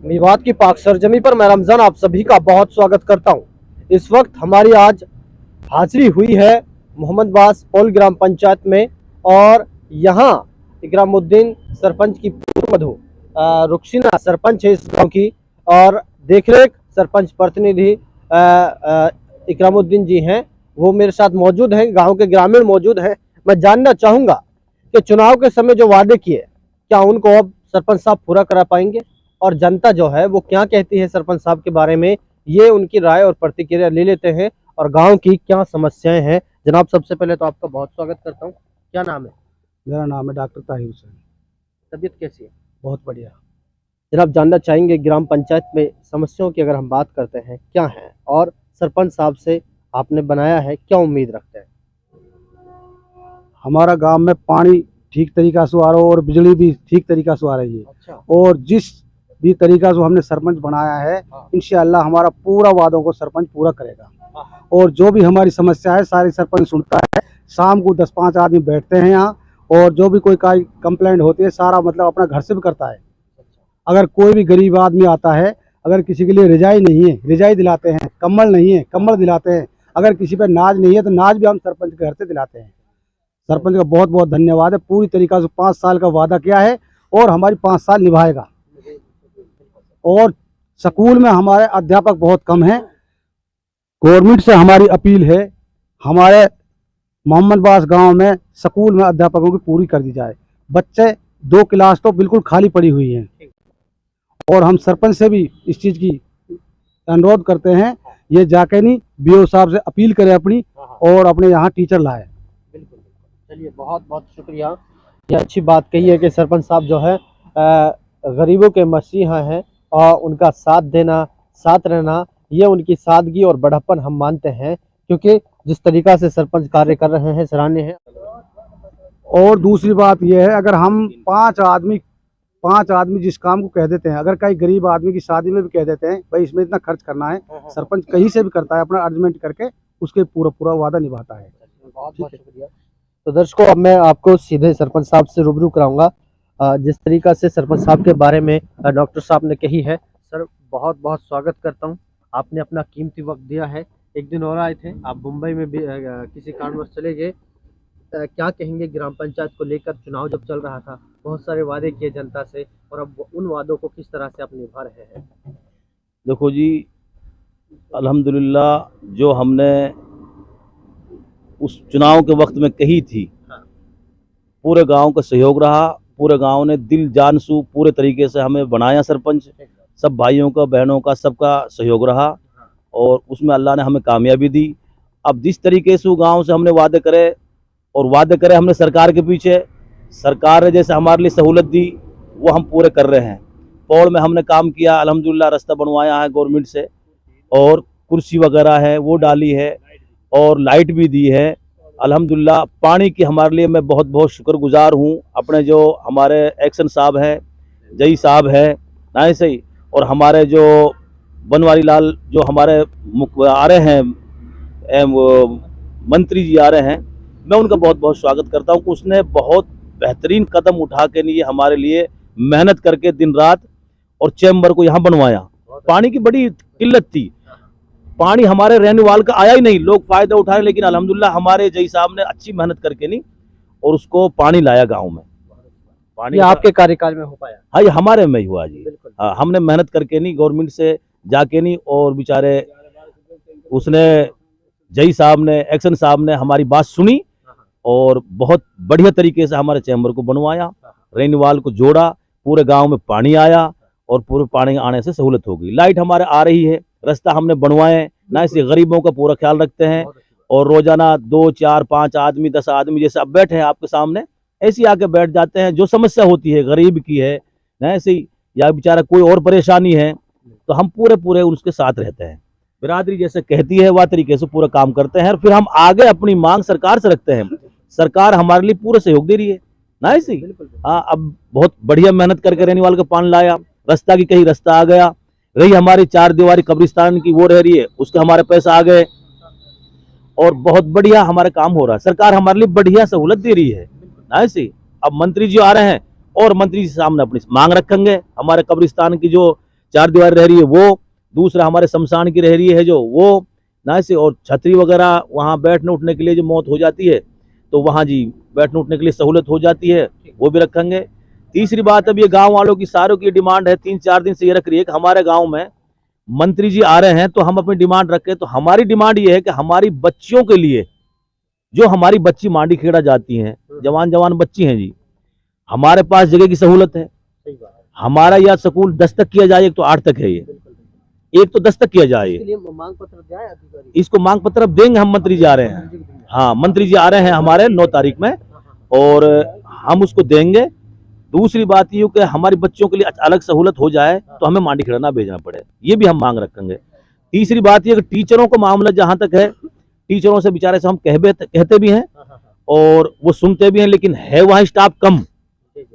मेवात की पाक सरजमी पर मैं रमजान आप सभी का बहुत स्वागत करता हूं। इस वक्त हमारी आज हाजिरी हुई है मोहम्मदबास पौल ग्राम पंचायत में और यहाँ इकरामुद्दीन सरपंच की पुत्रवधू रुखसिना सरपंच है इस गांव की और देखरेख सरपंच प्रतिनिधि इकरामुद्दीन जी हैं। वो मेरे साथ मौजूद हैं, गांव के ग्रामीण मौजूद हैं। मैं जानना चाहूंगा कि चुनाव के समय जो वादे किए क्या उनको अब सरपंच साहब पूरा करा पाएंगे और जनता जो है वो क्या कहती है सरपंच साहब के बारे में, ये उनकी राय और प्रतिक्रिया ले लेते हैं और गांव की क्या समस्याएं हैं। जनाब, सबसे पहले तो आपका बहुत स्वागत करता हूं। क्या नाम है? मेरा नाम है डॉक्टर ताहिर हुसैन। तबीयत कैसी है? बहुत बढ़िया। जनाब, जानना चाहेंगे ग्राम पंचायत में समस्याओं की अगर हम बात करते हैं क्या है और सरपंच साहब से आपने बनाया है, क्या उम्मीद रखते हैं? हमारा गांव में पानी ठीक तरीका से आ रहा है और बिजली भी ठीक तरीका से आ रही है। अच्छा। और जिस भी तरीका से हमने सरपंच बनाया है इंशाअल्लाह हमारा पूरा वादों को सरपंच पूरा करेगा। और जो भी हमारी समस्या है सारी सरपंच सुनता है। शाम को 10-5 आदमी बैठते हैं यहाँ और जो भी कोई कंप्लेंट होती है सारा मतलब अपना घर से भी करता है। अगर कोई भी गरीब आदमी आता है, अगर किसी के लिए रजाई नहीं है रजाई दिलाते हैं, कम्बल नहीं है कम्बल दिलाते हैं, अगर किसी पे नाज नहीं है तो नाज भी हम सरपंच के घर से दिलाते हैं। सरपंच का बहुत बहुत धन्यवाद है। पूरी तरीका से 5 साल का वादा किया है और हमारी 5 साल निभाएगा। और स्कूल में हमारे अध्यापक बहुत कम हैं। गवर्नमेंट से हमारी अपील है हमारे मोहम्मदबास गांव में स्कूल में अध्यापकों की पूरी कर दी जाए। बच्चे 2 क्लास तो बिल्कुल खाली पड़ी हुई हैं और हम सरपंच से भी इस चीज़ की अनुरोध करते हैं ये जाके नहीं बीओ साहब से अपील करें अपनी और अपने यहाँ टीचर लाए। बिल्कुल। चलिए, बहुत बहुत शुक्रिया। ये अच्छी बात कही है कि सरपंच साहब जो है गरीबों के मसीहा हैं और उनका साथ देना, साथ रहना, ये उनकी सादगी और बढ़प्पन हम मानते हैं क्योंकि जिस तरीका से सरपंच कार्य कर रहे हैं सराहनीय है। और दूसरी बात यह है अगर हम 5 आदमी जिस काम को कह देते हैं, अगर कई गरीब आदमी की शादी में भी कह देते हैं भाई इसमें इतना खर्च करना है, सरपंच कहीं से भी करता है अपना अर्जमेंट करके उसके पूरा वादा निभाता है। बहुत बहुत शुक्रिया। तो दर्शकों, अब मैं आपको सीधे सरपंच साहब से रूबरू कराऊंगा। जिस तरीका से सरपंच साहब के बारे में डॉक्टर साहब ने कही है, सर बहुत बहुत स्वागत करता हूं। आपने अपना कीमती वक्त दिया है। एक दिन और आए थे, आप मुंबई में भी किसी कारणवश चले गए। क्या कहेंगे ग्राम पंचायत को लेकर? चुनाव जब चल रहा था बहुत सारे वादे किए जनता से और अब उन वादों को किस तरह से आप निभा रहे हैं? देखो जी, अल्हम्दुलिल्लाह जो हमने उस चुनाव के वक्त में कही थी पूरे गांव का सहयोग रहा। पूरे गांव ने दिल जान सू पूरे तरीके से हमें बनाया सरपंच। सब भाइयों का बहनों का सबका सहयोग रहा और उसमें अल्लाह ने हमें कामयाबी दी। अब जिस तरीके से गांव से हमने वादे करे हमने सरकार के पीछे, सरकार ने जैसे हमारे लिए सहूलत दी वो हम पूरे कर रहे हैं। पौड़ में हमने काम किया, अल्हम्दुलिल्लाह रास्ता बनवाया है गवर्नमेंट से और कुर्सी वगैरह है वो डाली है और लाइट भी दी है अल्हम्दुलिल्लाह। पानी की हमारे लिए मैं बहुत बहुत शुक्रगुजार हूँ। अपने जो हमारे एक्शन साहब हैं, जई साहब है ना सही, और हमारे जो बनवारी लाल जो हमारे आ रहे हैं मंत्री जी आ रहे हैं, मैं उनका बहुत बहुत स्वागत करता हूँ। उसने बहुत बेहतरीन कदम उठा के लिए हमारे लिए मेहनत करके दिन रात और चैम्बर को यहाँ बनवाया। पानी की बड़ी किल्लत थी, पानी हमारे रेनवाल का आया ही नहीं, लोग फायदा उठाए, लेकिन अल्हम्दुलिल्लाह हमारे जई साहब ने अच्छी मेहनत करके नहीं और उसको पानी लाया गांव में। पानी आपके कार्यकाल में हो पाया? हाँ, ये हमारे में ही हुआ जी। हाँ, हमने मेहनत करके नहीं, गवर्नमेंट से जाके नहीं, और बेचारे उसने जई साहब ने एक्शन साहब ने हमारी बात सुनी और बहुत बढ़िया तरीके से हमारे चैम्बर को बनवाया, रेनवाल को जोड़ा, पूरे गाँव में पानी आया और पूरे पानी आने से सहूलत हो गई। लाइट हमारे आ रही है, रास्ता हमने बनवाए ना, इससे गरीबों का पूरा ख्याल रखते हैं और रोजाना 2, 4, 5 आदमी 10 आदमी जैसे अब बैठे हैं आपके सामने ऐसे आके बैठ जाते हैं। जो समस्या होती है गरीब की है ना ऐसे ही, या बेचारा कोई और परेशानी है तो हम पूरे उसके साथ रहते हैं। बिरादरी जैसे कहती है वह तरीके से पूरा काम करते हैं और फिर हम आगे अपनी मांग सरकार से रखते हैं। सरकार हमारे लिए पूरा सहयोग दे रही है ना ऐसे ही। हाँ, अब बहुत बढ़िया मेहनत करके रेनीवाल का पानी लाया, रास्ता की कहीं रास्ता आ गया, रही हमारी 4 दीवारी कब्रिस्तान की वो रह रही है, उसके हमारे पैसा आ गए और बहुत बढ़िया हमारा काम हो रहा है। सरकार हमारे लिए बढ़िया सहूलत दे रही है ना ऐसे। अब मंत्री जी आ रहे हैं और मंत्री जी सामने अपनी मांग रखेंगे। हमारे कब्रिस्तान की जो चार दीवार रह रही है वो, दूसरा हमारे शमशान की रह रही है जो वो ना से, और छतरी वगैरह वहाँ बैठने उठने के लिए जो मौत हो जाती है तो वहाँ जी बैठने उठने के लिए सहूलत हो जाती है, वो भी रखेंगे। तीसरी बात, अब ये गांव वालों की सारों की डिमांड है, 3-4 दिन से ये रख रही है कि हमारे गांव में मंत्री जी आ रहे हैं तो हम अपनी डिमांड रखें। तो हमारी डिमांड ये है कि हमारी बच्चियों के लिए, जो हमारी बच्ची मांडी खेड़ा जाती हैं, जवान जवान बच्ची हैं जी, हमारे पास जगह की सहूलत है। हमारा यह स्कूल 10 तक किया जाए, एक तो 8 तक है, ये एक तो 10 तक किया जाए, मांग पत्र दिया है अधिकारी? इसको मांग पत्र अब देंगे हम, मंत्री जी आ रहे हैं। हाँ, मंत्री जी आ रहे हैं हमारे 9 तारीख में, और हम उसको देंगे। दूसरी बात ये कि हमारी बच्चों के लिए अलग सहूलत हो जाए तो हमें मांडी खेड़ा ना भेजना पड़े, ये भी हम मांग रखेंगे। तीसरी बात ये कि टीचरों का मामला जहां तक है, टीचरों से बेचारे से हम कहते भी हैं और वो सुनते भी हैं, लेकिन है वहाँ स्टाफ कम,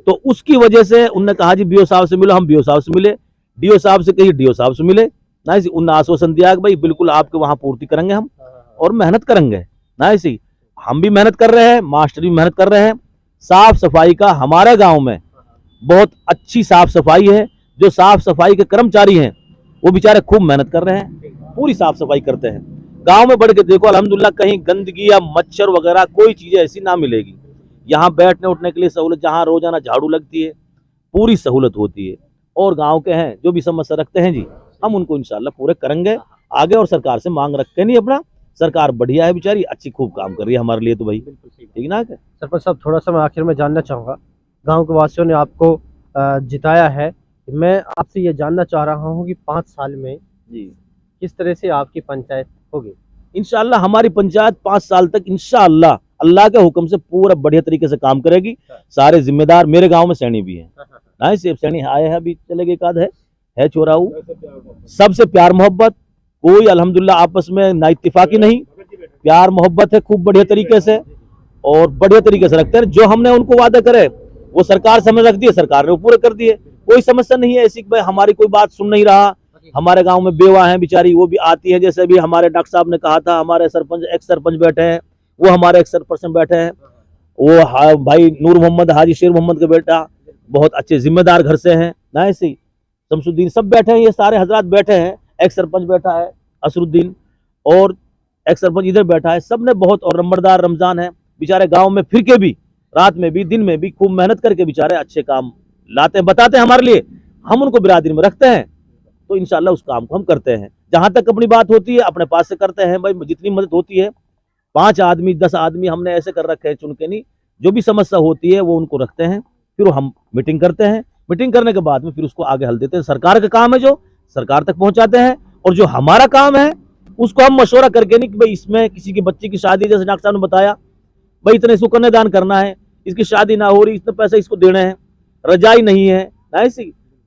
तो उसकी वजह से उनने कहा जी बीओ साहब से मिलो, हम बीओ साहब से मिले, डीओ साहब से कहिए डीओ साहब से मिले ना, इसी उन आश्वासन दिया कि भाई बिल्कुल आपके वहाँ पूर्ति करेंगे हम, और मेहनत करेंगे ना, इसी हम भी मेहनत कर रहे हैं, मास्टर भी मेहनत कर रहे हैं। साफ सफाई का हमारे गांव में बहुत अच्छी साफ सफाई है, जो साफ सफाई के कर्मचारी हैं वो बेचारे खूब मेहनत कर रहे हैं, पूरी साफ सफाई करते हैं। गांव में बढ़ के देखो अल्हम्दुलिल्लाह, कहीं गंदगी या मच्छर वगैरह कोई चीजें ऐसी ना मिलेगी। यहाँ बैठने उठने के लिए सहूलत, जहाँ रोजाना झाड़ू लगती है पूरी सहूलत होती है। और गांव के हैं जो भी समस्या रखते हैं जी, हम उनको इंशाल्लाह पूरे करेंगे आगे, और सरकार से मांग रख के नहीं अपना, सरकार बढ़िया है बेचारी, अच्छी खूब काम कर रही है हमारे लिए, तो भाई ठीक ना। सरपंच साहब, थोड़ा सा मैं आखिर में जानना चाहूँगा, गांव के वासियों ने आपको जिताया है, मैं आपसे ये जानना चाह रहा हूँ कि 5 साल में जी किस तरह से आपकी पंचायत होगी? इंशाल्लाह हमारी पंचायत 5 साल तक इंशाल्लाह अल्लाह के हुक्म से पूरा बढ़िया तरीके से काम करेगी। सारे जिम्मेदार मेरे गांव में सैनी भी हैं, ना सिर्फ सैनी आए हैं, अभी चले गए, एक आध है चोराऊ, सबसे प्यार मोहब्बत, कोई अल्हम्दुलिल्लाह आपस में ना इत्तेफाकी नहीं, प्यार मोहब्बत है खूब बढ़िया तरीके से, और बढ़िया तरीके से रखते हैं। जो हमने उनको वादा करे वो सरकार से हमें रख दिए, सरकार ने वो पूरे कर दिए। कोई समस्या नहीं है ऐसी कि भाई हमारी कोई बात सुन नहीं रहा। हमारे गांव में बेवा है बेचारी, वो भी आती है, जैसे भी हमारे डॉक्टर साहब ने कहा था, हमारे सरपंच एक्स सरपंच बैठे हैं, वो हमारे एक्स सरपंच बैठे हैं, वो भाई नूर मोहम्मद हाजी शेर मोहम्मद का बेटा, बहुत अच्छे जिम्मेदार घर से हैं ना, ऐसे शमसुद्दीन सब बैठे हैं, ये सारे हजरात बैठे हैं, एक्स सरपंच बैठा है असरुद्दीन, और एक्स सरपंच इधर बैठा है, सब ने बहुत, और नंबरदार रमजान है बेचारे, गांव में फिर के भी, रात में भी, दिन में भी खूब मेहनत करके बेचारे अच्छे काम लाते हैं, बताते हैं हमारे लिए, हम उनको बिरादरी में रखते हैं, तो इंशाल्लाह उस काम को हम करते हैं। जहां तक अपनी बात होती है अपने पास से करते हैं भाई, जितनी मदद होती है, 5 आदमी 10 आदमी हमने ऐसे कर रखे हैं चुन के, नहीं जो भी समस्या होती है वो उनको रखते हैं, फिर हम मीटिंग करते हैं, मीटिंग करने के बाद में फिर उसको आगे हल देते हैं। सरकार का काम है जो सरकार तक पहुंचाते हैं, और जो हमारा काम है उसको हम मशवरा करके, नहीं कि भाई इसमें किसी की बच्ची की शादी, जैसे डॉक्टर साहब ने बताया भाई इतने इसको कन्यादान करना है, इसकी शादी ना हो रही, इतने पैसे इसको देने हैं, रजाई नहीं है ना, ऐसी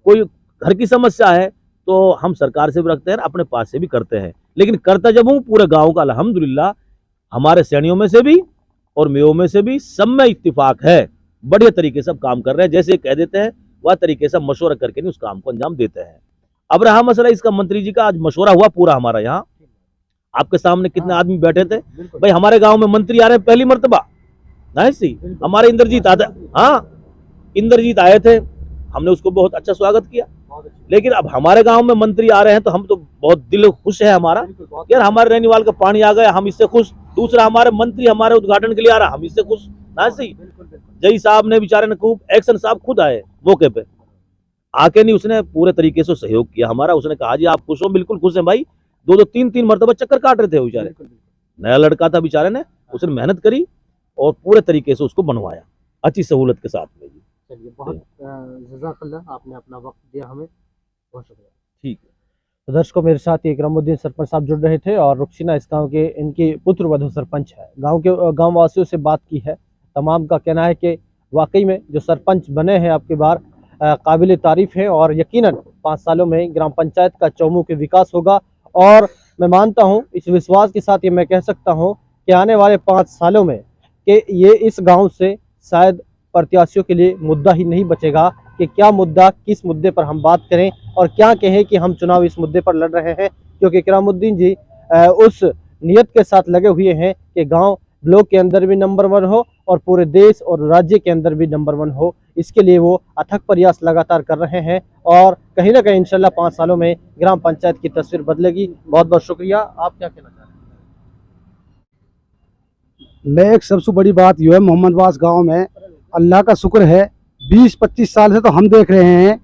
कोई घर की समस्या है, तो हम सरकार से भी रखते हैं, अपने पास से भी करते हैं। लेकिन करता जब हूँ पूरे गांव का अल्हम्दुलिल्लाह, हमारे सैनियों में से भी और मेयों में से भी सब में इत्तिफाक है, बढ़िया तरीके से काम कर रहे हैं, जैसे कह देते हैं वह तरीके से मशवरा करके नहीं उस काम को अंजाम देते हैं। अब रहा मसला इसका, मंत्री जी का आज मशवरा हुआ पूरा हमारा यहाँ, आपके सामने कितने आदमी बैठे थे भाई, हमारे गांव में मंत्री आ रहे हैं पहली मर्तबा, हमारे इंद्रजीत आते, हाँ इंद्रजीत आए थे, हमने उसको बहुत अच्छा स्वागत किया। लेकिन अब हमारे गांव में मंत्री आ रहे हैं तो हम तो बहुत दिल खुश है हमारा, यार हमारे रहने का पानी आ गया, हम इससे खुश। दूसरा हमारे मंत्री हमारे उद्घाटन के लिए आ रहा, हम इससे खुश ना। सही जय साहब ने बेचारे ने खूब, एक्शन साहब खुद आए मौके पे आके, नहीं उसने पूरे तरीके से सहयोग किया हमारा, उसने कहा जी आप खुश हो, बिल्कुल खुश हैं भाई, 2-2 3-3 मरतबा चक्कर काट रहे थे बेचारे, नया लड़का था बेचारे ने, उसने मेहनत करी और पूरे तरीके से उसको बनवाया अच्छी सहूलत के साथ में। चलिए, बहुत जज़ाकल्लाह, आपने अपना वक्त दिया हमें, बहुत शुक्रिया। ठीक है, तो दर्शकों, मेरे साथ इकरामुद्दीन सरपंच साहब जुड़ रहे थे, और रुखसिना इस गांव के, इनकी पुत्र वधू सरपंच है। गांव वासियों से बात की है, तमाम का कहना है कि वाकई में जो सरपंच बने हैं आपकी बार काबिल तारीफ है, और यकीनन 5 सालों में ग्राम पंचायत का चौमुखी विकास होगा। और मैं मानता हूं, इस विश्वास के साथ ये मैं कह सकता हूं कि आने वाले 5 सालों में कि ये इस गांव से शायद प्रत्याशियों के लिए मुद्दा ही नहीं बचेगा कि क्या मुद्दा, किस मुद्दे पर हम बात करें और क्या कहें कि हम चुनाव इस मुद्दे पर लड़ रहे हैं, क्योंकि इकरामुद्दीन जी उस नियत के साथ लगे हुए हैं कि गांव ब्लॉक के अंदर भी नंबर 1 हो और पूरे देश और राज्य के अंदर भी नंबर 1 हो। इसके लिए वो अथक प्रयास लगातार कर रहे हैं, और कहीं ना कहीं इंशाल्लाह 5 सालों में ग्राम पंचायत की तस्वीर बदलेगी। बहुत बहुत शुक्रिया। आप क्या कहना चाह रहे हैं? मैं एक सबसे बड़ी बात यह है, मोहम्मदवास गांव में अल्लाह का शुक्र है 20-25 साल से तो हम देख रहे हैं,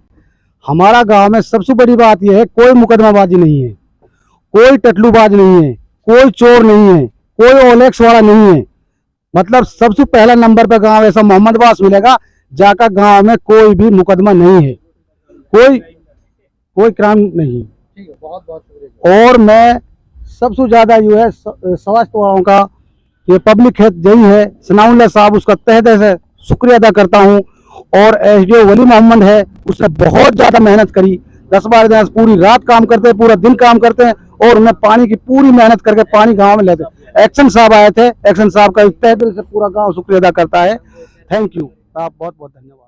हमारा गांव में सबसे बड़ी बात यह है कोई मुकदमाबाजी नहीं है, कोई टटलूबाज नहीं है, कोई चोर नहीं है, कोई ओलेक्स वाला नहीं है। मतलब सबसे पहला नंबर पे गांव ऐसा मोहम्मदवास मिलेगा जाकर गांव में कोई भी मुकदमा नहीं है, कोई क्राइम नहीं है। ठीक है, बहुत बहुत शुक्रिया। और मैं सबसे ज्यादा जो है स्वास्थ्य वालों का ये पब्लिक हेल्थ यही है, सनाउल्लाह साहब उसका तहे दिल से शुक्रिया अदा करता हूँ। और एसडीओ वली मोहम्मद है, उसने बहुत ज्यादा मेहनत करी, 10-12 दिन पूरी रात काम करते हैं, पूरा दिन काम करते हैं और उन्हें पानी की पूरी मेहनत करके पानी गांव में लेते हैं। एक्शन साहब आए थे, एक्शन साहब का तहे दिल से पूरा गांव शुक्रिया अदा करता है। थैंक यू, आप बहुत बहुत धन्यवाद।